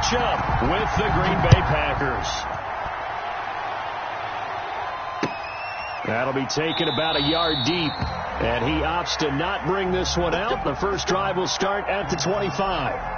matchup with the Green Bay Packers. That'll be taken about a yard deep, and he opts to not bring this one out. The first drive will start at the 25.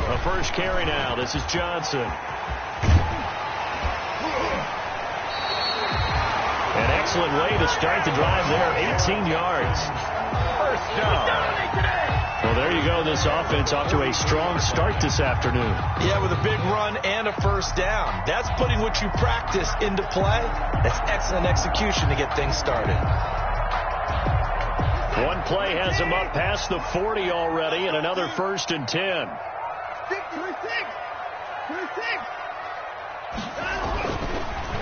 A first carry now. This is Johnson. An excellent way to start the drive there. 18 yards. First down. Well, there you go. This offense off to a strong start this afternoon. Yeah, with a big run and a first down. That's putting what you practice into play. That's excellent execution to get things started. One play has him up past the 40 already, and another 1st and 10.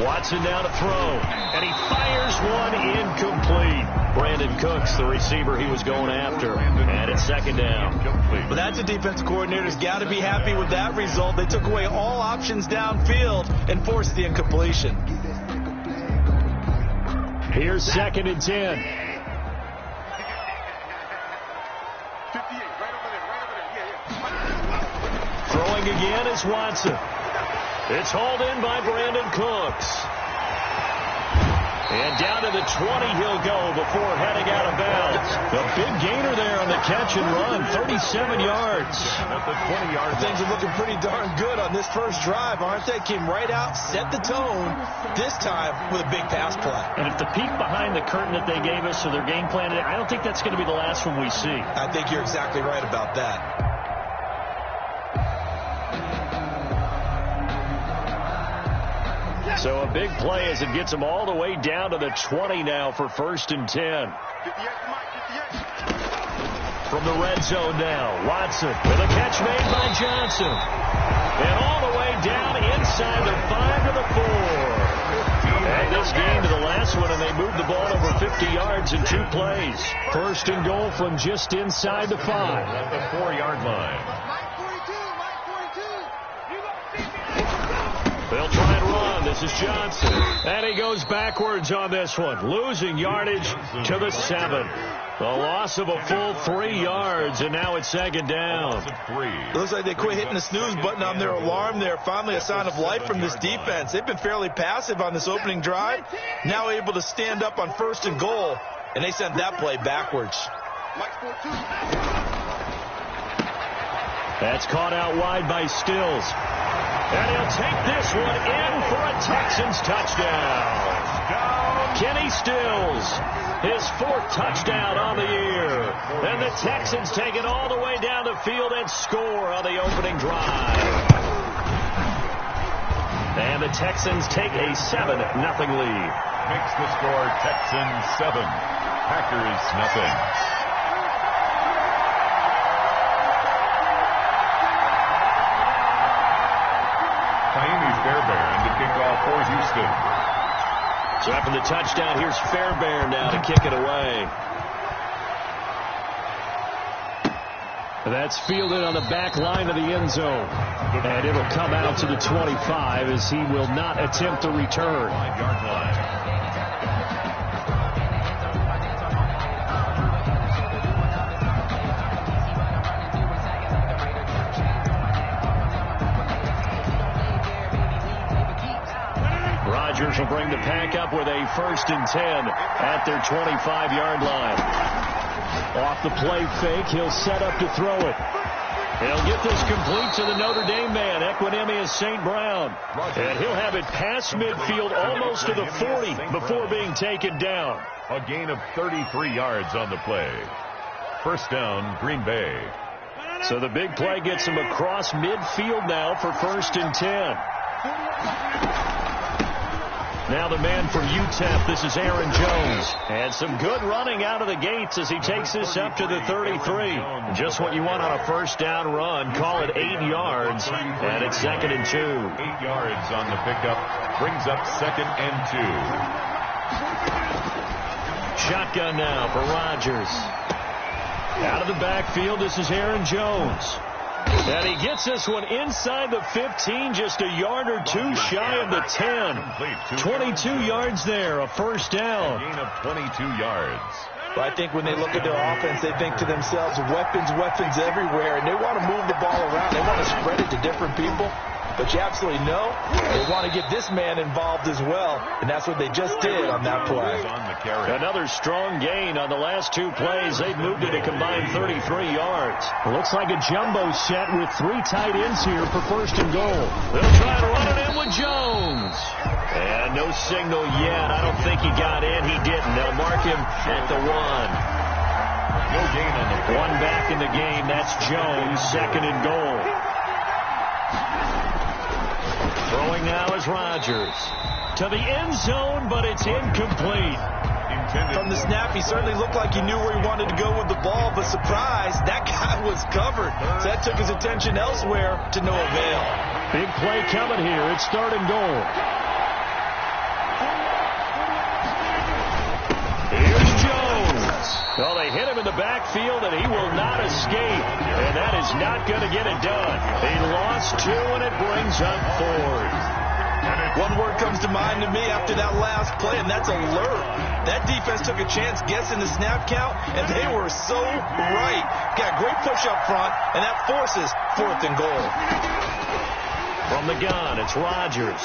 Watson down to throw, and he fires one incomplete. Brandon Cooks, the receiver he was going after, and it's 2nd down. Well, that's a defense coordinator's got to be happy with that result. They took away all options downfield and forced the incompletion. Here's 2nd and 10. Throwing again is Watson. It's hauled in by Brandon Cooks. And down to the 20 he'll go before heading out of bounds. The big gainer there on the catch and run, 37 yards. At the 20-yard, things are looking pretty darn good on this first drive, aren't they? Came right out, set the tone, this time with a big pass play. And if the peek behind the curtain that they gave us or their game plan, I don't think that's going to be the last one we see. I think you're exactly right about that. So a big play as it gets him all the way down to the 20 now for 1st and 10. From the red zone now, Watson with a catch made by Johnson. And all the way down inside the 5 to the 4. And this game to the last one, and they moved the ball over 50 yards in 2 plays. 1st and goal from just inside the 5. At the 4-yard line. They'll try and run. This is Johnson. And he goes backwards on this one, losing yardage to the 7. The loss of a full 3 yards, and now it's 2nd down. Looks like they quit hitting the snooze button on their alarm there. Finally a sign of life from this defense. They've been fairly passive on this opening drive. Now able to stand up on 1st and goal, and they sent that play backwards. That's caught out wide by Stills. And he'll take this one in for a Texans touchdown. Kenny Stills, his 4th touchdown on the year. And the Texans take it all the way down the field and score on the opening drive. And the Texans take a 7-0 lead. Makes the score Texans 7, Packers nothing. Fairbairn to kick off for Houston. So after the touchdown, here's Fairbairn now to kick it away. That's fielded on the back line of the end zone. And it'll come out to the 25 as he will not attempt to return. 5-yard line. Rodgers will bring the pack up with a 1st and 10 at their 25-yard line. Off the play fake, he'll set up to throw it. He'll get this complete to the Notre Dame man, Equinemius St. Brown. And he'll have it past midfield almost to the 40 before being taken down. A gain of 33 yards on the play. First down, Green Bay. So the big play gets him across midfield now for 1st and 10. Now the man from UTEP, this is Aaron Jones. And some good running out of the gates as he takes this up to the 33. Just what you want on a first down run. Call it 8 yards. And it's 2nd and 2. 8 yards on the pickup. Brings up 2nd and 2. Shotgun now for Rodgers. Out of the backfield, this is Aaron Jones. And he gets this one inside the 15, just a yard or two shy of the 10. 22 yards there, a first down. A gain of 22 yards. But I think when they look at their offense, they think to themselves, weapons everywhere, and they want to move the ball around. They want to spread it to different people. But you absolutely know they want to get this man involved as well, and that's what they just did on that play. Another strong gain on the last 2 plays. They've moved it a combined 33 yards. Looks like a jumbo set with 3 tight ends here for 1st and goal. They'll try to run it in with Jones. And no signal yet. I don't think he got in. He didn't. They'll mark him at the 1. No gain on the 1 back in the game. That's Jones, 2nd and goal. Throwing now is Rodgers. To the end zone, but it's incomplete. From the snap, he certainly looked like he knew where he wanted to go with the ball, but surprise, that guy was covered. So that took his attention elsewhere to no avail. Big play coming here. It's 3rd and goal. Here's Jones. Well, they hit him in the backfield, and he will not escape. And that is not going to get it done. He lost 2, and it brings up 4th. One word comes to mind to me after that last play, and that's alert. That defense took a chance guessing the snap count, and they were so right. Got a great push up front, and that forces 4th and goal. From the gun, it's Rodgers.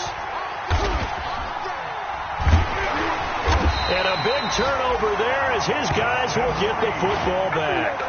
And a big turnover there as his guys will get the football back.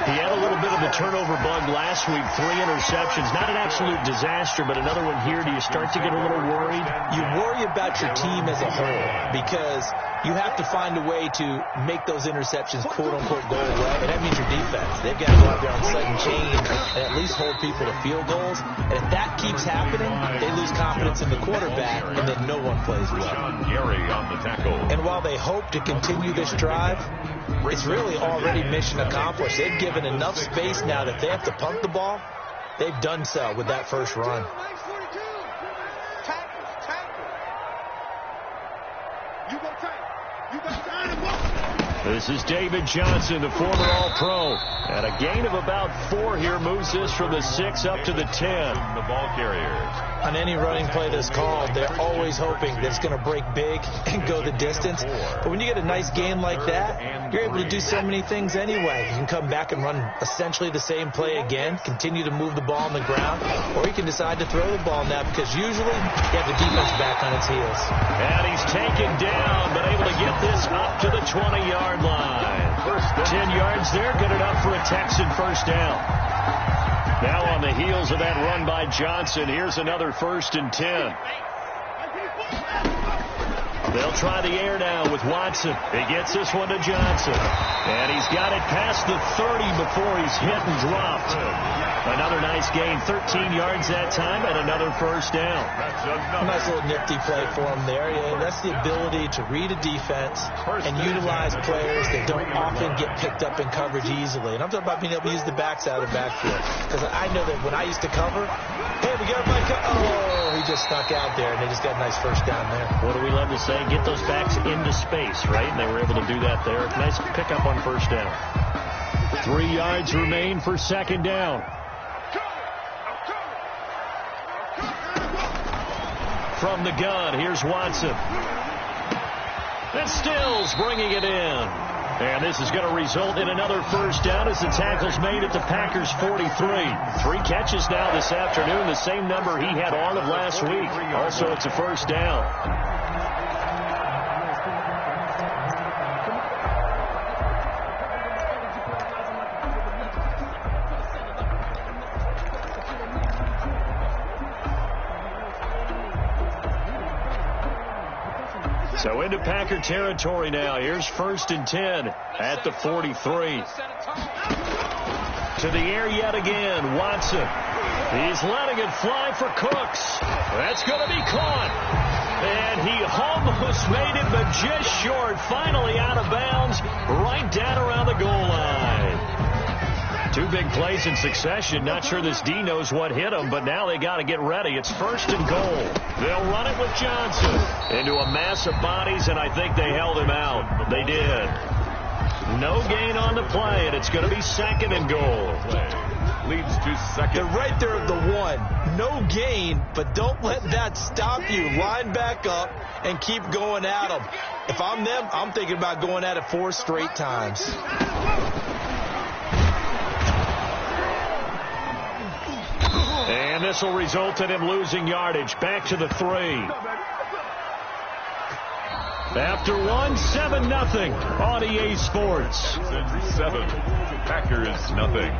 He had a little bit of the turnover bug last week, 3 interceptions. Not an absolute disaster, but another one here. Do you start to get a little worried? You worry about your team as a whole because you have to find a way to make those interceptions, quote-unquote, go away, and that means your defense. They've got to go out there on sudden change and at least hold people to field goals. And if that keeps happening, they lose confidence in the quarterback, and then no one plays well. Gary on the tackle. And while they hope to continue this drive, it's really already mission accomplished. They've given enough space now that if they have to punt the ball, they've done so with that first run. This is David Johnson, the former All-Pro. And a gain of about 4 here moves this from the 6 up to the 10. The ball carriers. On any running play that's called, they're always hoping that it's going to break big and go the distance. But when you get a nice game like that, you're able to do so many things anyway. You can come back and run essentially the same play again, continue to move the ball on the ground, or you can decide to throw the ball now because usually you have the defense back on its heels. And he's taken down, but able to get this up to the 20-yard line. 10 yards there, good enough for a Texan first down. Now on the heels of that run by Johnson, here's another 1st and 10. They'll try the air now with Watson. He gets this one to Johnson. And he's got it past the 30 before he's hit and dropped. Another nice gain, 13 yards that time, and another first down. A nice little nifty play for him there. Yeah, that's the ability to read a defense and utilize players that don't often get picked up in coverage easily. And I'm talking about being able to use the backs out of the backfield. Because I know that when I used to cover, hey, we got everybody he just stuck out there, and they just got a nice first down there. What do we love to say? Get those backs into space, right? And they were able to do that there. Nice pickup on first down. 3 yards remain for 2nd down. From the gun, here's Watson. And Stills bringing it in. And this is going to result in another first down as the tackle's made at the Packers' 43. 3 catches now this afternoon, the same number he had all of last week. Also, it's a first down. So into Packer territory now. Here's 1st and 10 at the 43. To the air yet again, Watson. He's letting it fly for Cooks. That's going to be caught. And he almost made it, but just short. Finally out of bounds, right down around the goal line. 2 big plays in succession. Not sure this D knows what hit him, but now they got to get ready. It's 1st and goal. They'll run it with Johnson into a mass of bodies, and I think they held him out. They did. No gain on the play, and it's going to be 2nd and goal. Leads to 2nd. They're right there at the 1. No gain, but don't let that stop you. Line back up and keep going at them. If I'm them, I'm thinking about going at it 4 straight times. And this will result in him losing yardage. Back to the 3. After 1, 7-0 on EA Sports. 7. Packers nothing.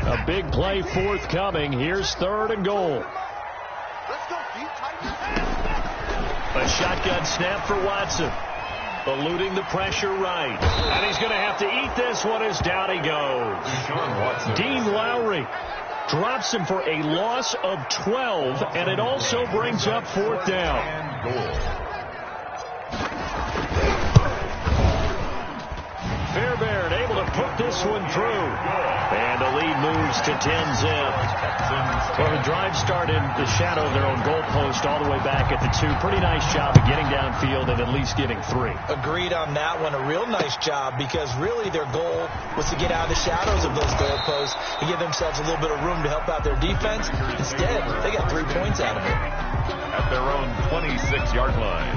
A big play forthcoming. Here's 3rd and goal. A shotgun snap for Watson. Eluding the pressure right. And he's going to have to eat this one as down he goes. Dean Lowry drops him for a loss of 12, and it also brings up 4th down. Fairbairn able to put this one through. And the lead moves to 10-zip. Well, the drive started in the shadow of their own goalpost all the way back at the 2. Pretty nice job of getting downfield and at least getting 3. Agreed on that one. A real nice job because really their goal was to get out of the shadows of those goalposts and give themselves a little bit of room to help out their defense. Instead, they got 3 points out of it. At their own 26-yard line.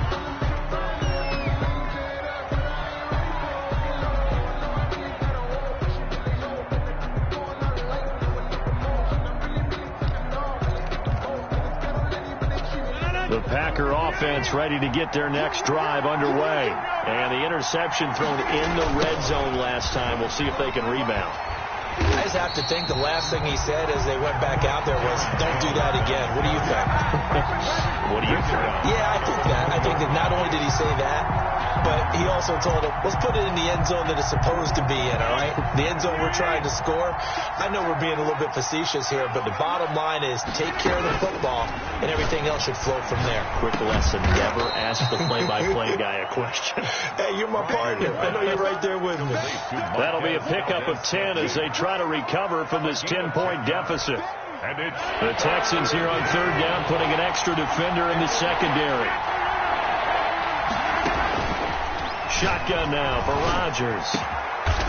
The Packer offense ready to get their next drive underway. And the interception thrown in the red zone last time. We'll see if they can rebound. I just have to think the last thing he said as they went back out there was, don't do that again. What do you think? What do you think? Yeah, I think that. I think that not only did he say that, but he also told him, let's put it in the end zone that it's supposed to be in, all right? The end zone we're trying to score. I know we're being a little bit facetious here, but the bottom line is take care of the football, and everything else should flow from there. Quick lesson, never ask the play-by-play guy a question. Hey, you're my partner. I know you're right there with me. That'll be a pickup of 10 as they try to recover from this 10-point deficit. The Texans here on 3rd down, putting an extra defender in the secondary. Shotgun now for Rodgers.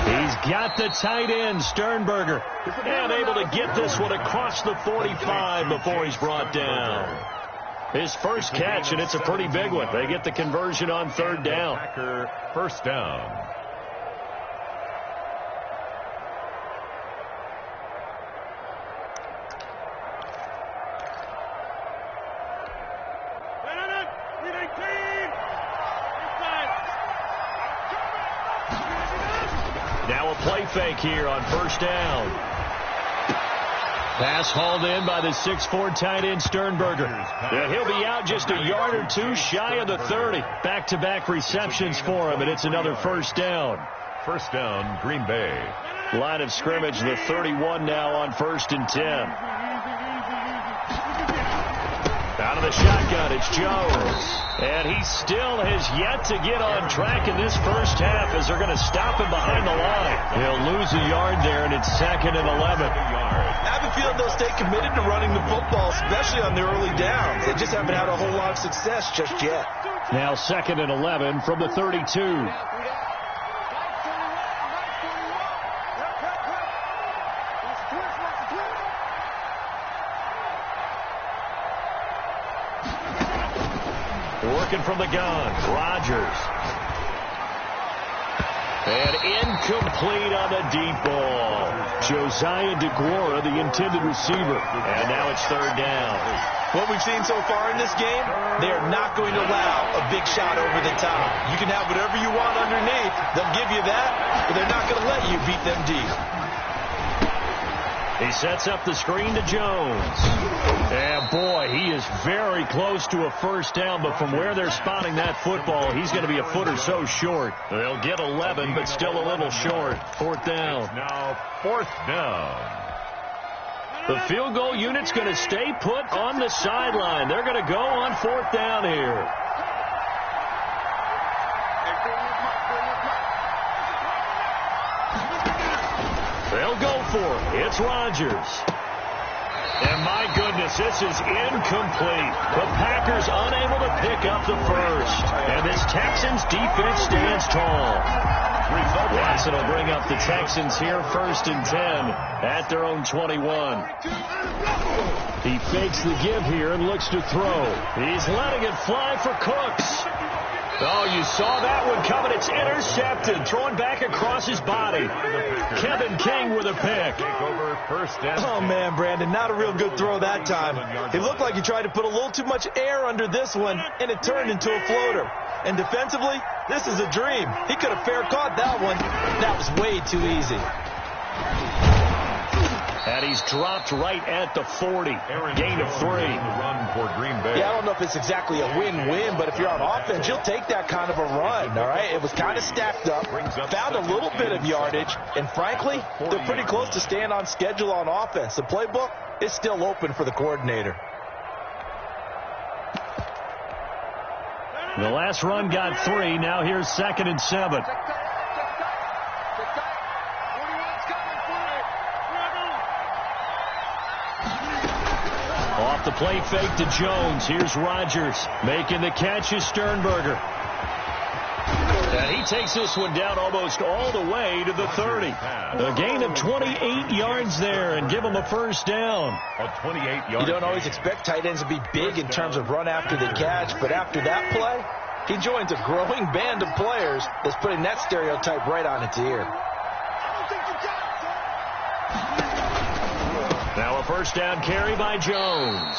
He's got the tight end, Sternberger, and able to get this one across the 45 before he's brought down. His first catch, and it's a pretty big one. They get the conversion on 3rd down. Packer 1st down. Now a play fake here on 1st down. Pass hauled in by the 6'4" tight end Sternberger. And he'll be out just a yard or 2 shy of the 30. Back-to-back receptions for him, and it's another 1st down. 1st down, Green Bay. Line of scrimmage, the 31 now on 1st and 10. Out of the shotgun, it's Jones. And he still has yet to get on track in this first half as they're going to stop him behind the line. He'll lose a yard there, and it's 2nd and 11. have a feeling they'll stay committed to running the football, especially on the early downs. They just haven't had a whole lot of success just yet. Now 2nd and 11 from the 32. Working from the gun, Rodgers. And incomplete on the deep ball. Josiah DeGuara, the intended receiver. And now it's 3rd down. What we've seen so far in this game, they are not going to allow a big shot over the top. You can have whatever you want underneath. They'll give you that, but they're not going to let you beat them deep. He sets up the screen to Jones. And, boy, he is very close to a 1st down, but from where they're spotting that football, he's going to be a foot or so short. They'll get 11, but still a little short. 4th down. Now 4th down. The field goal unit's going to stay put on the sideline. They're going to go on 4th down here. They'll go for it. It's Rodgers. And my goodness, this is incomplete. The Packers unable to pick up the first. And this Texans defense stands tall. Watson will bring up the Texans here 1st and 10 at their own 21. He fakes the give here and looks to throw. He's letting it fly for Cooks. Oh, you saw that one coming. It's intercepted. Throwing back across his body. Kevin King with a pick. Oh, man, Brandon, not a real good throw that time. It looked like he tried to put a little too much air under this one, and it turned into a floater. And defensively, this is a dream. He could have fair caught that one. That was way too easy. And he's dropped right at the 40. Gain of 3. Run for Green Bay. Yeah, I don't know if it's exactly a win-win, but if you're on offense, you'll take that kind of a run, all right? It was kind of stacked up, found a little bit of yardage, and frankly, they're pretty close to staying on schedule on offense. The playbook is still open for the coordinator. The last run got 3. Now here's 2nd and 7. Off the play fake to Jones. Here's Rodgers. Making the catch is Sternberger. And he takes this one down almost all the way to the 30. A gain of 28 yards there and give him a 1st down. A 28-yard. You don't always expect tight ends to be big in terms of run after the catch, but after that play, he joins a growing band of players that's putting that stereotype right on its ear. Now a 1st down carry by Jones.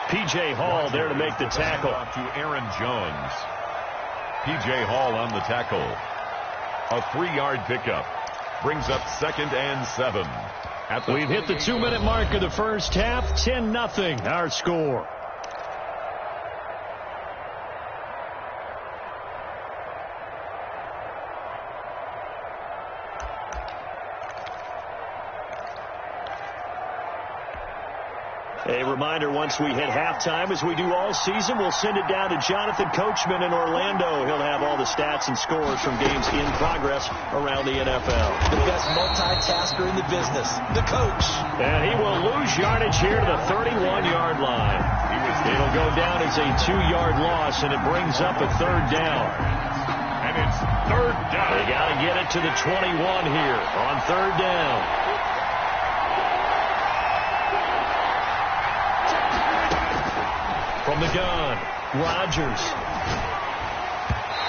P.J. Hall there to make the tackle. To Aaron Jones. P.J. Hall on the tackle. A 3-yard pickup. Brings up 2nd and 7. We've hit the 2-minute mark of the first half. 10-0 our score. A reminder, once we hit halftime, as we do all season, we'll send it down to Jonathan Coachman in Orlando. He'll have all the stats and scores from games in progress around the NFL. The best multitasker in the business, the coach. And he will lose yardage here to the 31-yard line. It'll go down as a 2-yard loss, and it brings up a 3rd down. And it's 3rd down. They got to get it to the 21 here on 3rd down. From the gun, Rodgers.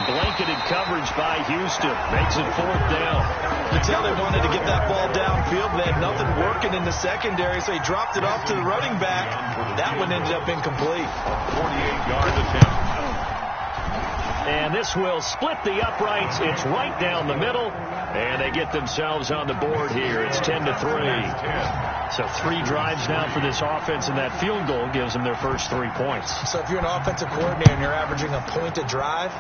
Blanketed coverage by Houston. Makes it 4th down. You can tell they wanted to get that ball downfield. They had nothing working in the secondary, so he dropped it off to the running back. That one ended up incomplete. 48-yard attempt. And this will split the uprights. It's right down the middle. And they get themselves on the board here. It's 10-3. So 3 drives now for this offense, and that field goal gives them their first 3 points. So if you're an offensive coordinator and you're averaging a point a drive,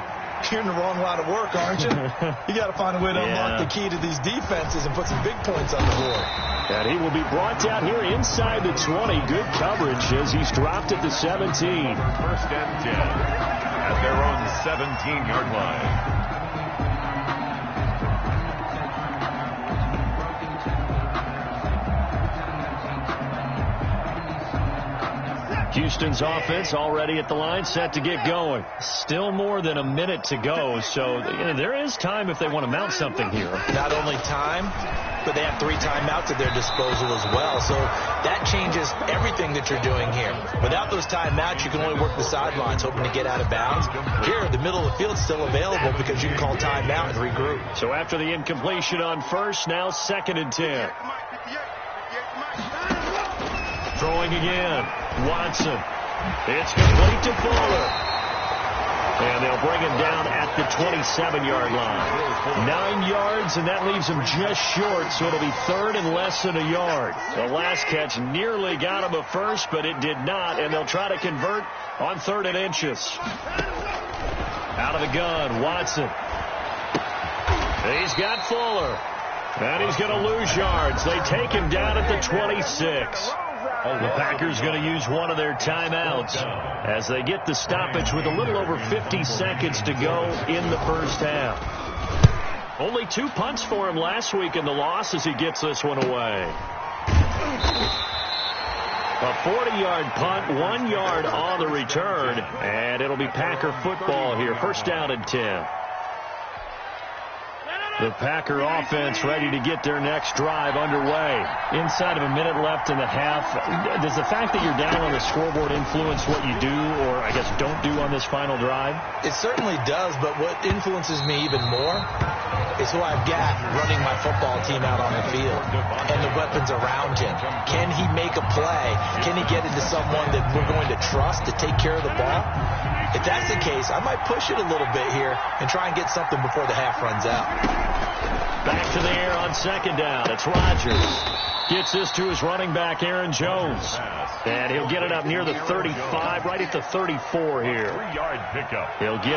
you're in the wrong line of work, aren't you? You got to find a way to unlock the key to these defenses and put some big points on the board. And he will be brought down here inside the 20. Good coverage as he's dropped at the 17. 1st and 10 at their own 17-yard line. Houston's offense already at the line, set to get going. Still more than a minute to go, so there is time if they want to mount something here. Not only time, but they have 3 timeouts at their disposal as well, so that changes everything that you're doing here. Without those timeouts, you can only work the sidelines, hoping to get out of bounds. Here, the middle of the field is still available because you can call timeout and regroup. So after the incompletion on first, now 2nd and 10. Throwing again. Watson. It's complete to Fuller. And they'll bring him down at the 27-yard line. 9 yards, and that leaves him just short, so it'll be 3rd and less than a yard. The last catch nearly got him a first, but it did not, and they'll try to convert on 3rd and inches. Out of the gun, Watson. He's got Fuller. And he's going to lose yards. They take him down at the 26. The Packers going to use one of their timeouts as they get the stoppage with a little over 50 seconds to go in the first half. Only 2 punts for him last week in the loss as he gets this one away. A 40-yard punt, 1 yard on the return, and it'll be Packer football here. 1st down and 10. The Packer offense ready to get their next drive underway. Inside of a minute left in the half, does the fact that you're down on the scoreboard influence what you do, or I guess don't do on this final drive? It certainly does, but what influences me even more is who I've got running my football team out on the field and the weapons around him. Can he make a play? Can he get into someone that we're going to trust to take care of the ball? If that's the case, I might push it a little bit here and try and get something before the half runs out. Back to the air on 2nd down. It's Rodgers. Gets this to his running back, Aaron Jones. And he'll get it up near the 35, right at the 34 here. 3-yard pickup. He'll get